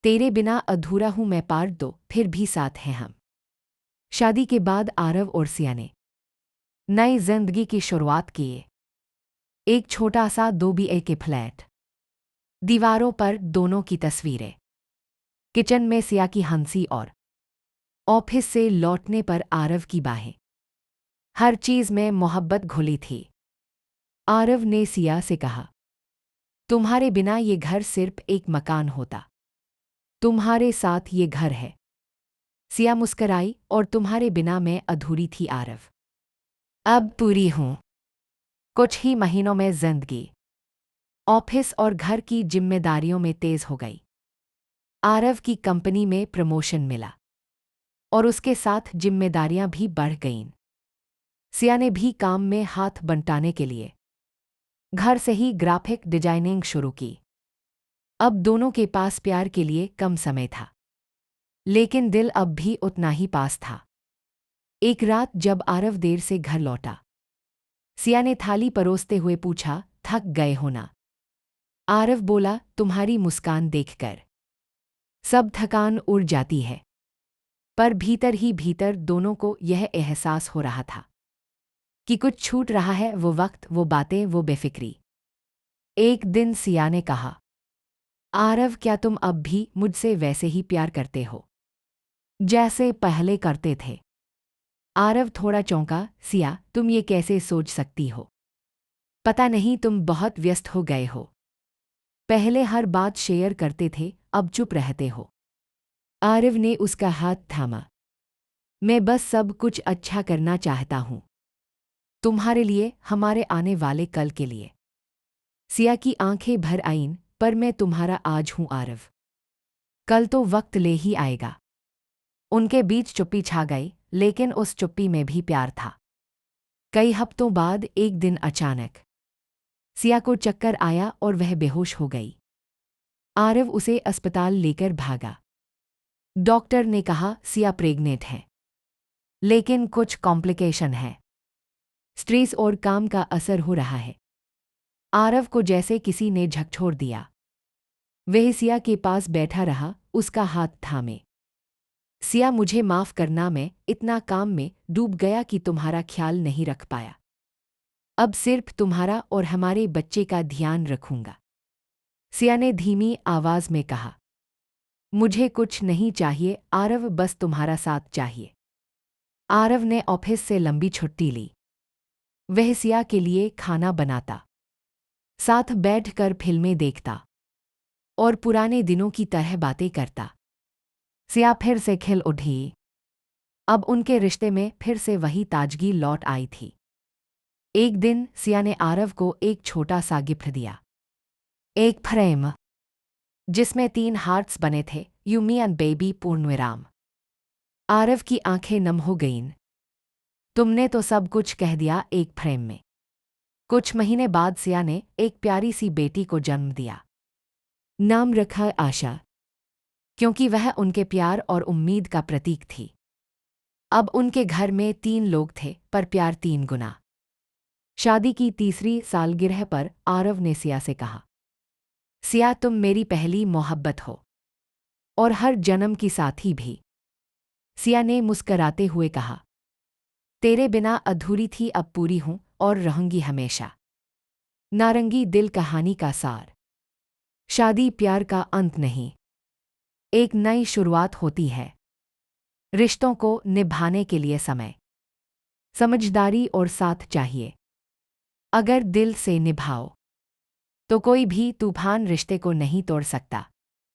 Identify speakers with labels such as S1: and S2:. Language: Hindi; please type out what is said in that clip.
S1: तेरे बिना अधूरा हूं मैं पार्ट 2 फिर भी साथ हैं हम। शादी के बाद आरव और सिया ने नई जिंदगी की शुरुआत की। एक छोटा सा 2 BHK फ्लैट। दीवारों पर दोनों की तस्वीरें। किचन में सिया की हंसी और ऑफिस से लौटने पर आरव की बाहें। हर चीज में मोहब्बत घुली थी। आरव ने सिया से कहा, तुम्हारे बिना ये घर सिर्फ एक मकान होता। तुम्हारे साथ ये घर है। सिया मुस्कराई, और तुम्हारे बिना मैं अधूरी थी आरव। अब पूरी हूं। कुछ ही महीनों में जिंदगी ऑफिस और घर की जिम्मेदारियों में तेज हो गई। आरव की कंपनी में प्रमोशन मिला और उसके साथ जिम्मेदारियां भी बढ़ गईं। सिया ने भी काम में हाथ बंटाने के लिए घर से ही ग्राफिक डिजाइनिंग शुरू की। अब दोनों के पास प्यार के लिए कम समय था, लेकिन दिल अब भी उतना ही पास था। एक रात जब आरव देर से घर लौटा, सिया ने थाली परोसते हुए पूछा, थक गए हो ना? आरव बोला, तुम्हारी मुस्कान देखकर सब थकान उड़ जाती है। पर भीतर ही भीतर दोनों को यह एहसास हो रहा था कि कुछ छूट रहा है, वो वक्त, वो बातें, वो बेफिक्री। एक दिन सिया ने कहा, आरव क्या तुम अब भी मुझसे वैसे ही प्यार करते हो जैसे पहले करते थे? आरव थोड़ा चौंका, सिया तुम ये कैसे सोच सकती हो? पता नहीं, तुम बहुत व्यस्त हो गए हो। पहले हर बात शेयर करते थे, अब चुप रहते हो। आरव ने उसका हाथ थामा। मैं बस सब कुछ अच्छा करना चाहता हूं, तुम्हारे लिए, हमारे आने वाले कल के लिए। सिया की आंखें भर आईं, पर मैं तुम्हारा आज हूं आरव। कल तो वक्त ले ही आएगा। उनके बीच चुप्पी छा गई, लेकिन उस चुप्पी में भी प्यार था। कई हफ्तों बाद एक दिन अचानक सिया को चक्कर आया और वह बेहोश हो गई। आरव उसे अस्पताल लेकर भागा। डॉक्टर ने कहा, सिया प्रेग्नेंट है, लेकिन कुछ कॉम्प्लिकेशन है। स्ट्रेस और काम का असर हो रहा है। आरव को जैसे किसी ने झकझोर दिया। वह सिया के पास बैठा रहा, उसका हाथ थामे। सिया मुझे माफ करना, मैं इतना काम में डूब गया कि तुम्हारा ख्याल नहीं रख पाया। अब सिर्फ तुम्हारा और हमारे बच्चे का ध्यान रखूंगा। सिया ने धीमी आवाज में कहा, मुझे कुछ नहीं चाहिए आरव, बस तुम्हारा साथ चाहिए। आरव ने ऑफिस से लंबी छुट्टी ली। वह सिया के लिए खाना बनाता, साथ बैठकर फिल्में देखता और पुराने दिनों की तरह बातें करता। सिया फिर से खिल उठी। अब उनके रिश्ते में फिर से वही ताजगी लौट आई थी। एक दिन सिया ने आरव को एक छोटा सा गिफ्ट दिया। एक फ्रेम जिसमें 3 हार्ट्स बने थे, यू मी एंड बेबी पूर्णविराम। आरव की आंखें नम हो गईं। तुमने तो सब कुछ कह दिया एक फ्रेम में। कुछ महीने बाद सिया ने एक प्यारी सी बेटी को जन्म दिया। नाम रखा आशा, क्योंकि वह उनके प्यार और उम्मीद का प्रतीक थी। अब उनके घर में 3 लोग थे, पर प्यार 3 गुना। शादी की तीसरी सालगिरह पर आरव ने सिया से कहा, सिया तुम मेरी पहली मोहब्बत हो और हर जन्म की साथी भी। सिया ने मुस्कराते हुए कहा, तेरे बिना अधूरी थी, अब पूरी हूं और रहूंगी हमेशा। नारंगी दिल कहानी का सार। शादी प्यार का अंत नहीं, एक नई शुरुआत होती है। रिश्तों को निभाने के लिए समय, समझदारी और साथ चाहिए। अगर दिल से निभाओ तो कोई भी तूफान रिश्ते को नहीं तोड़ सकता।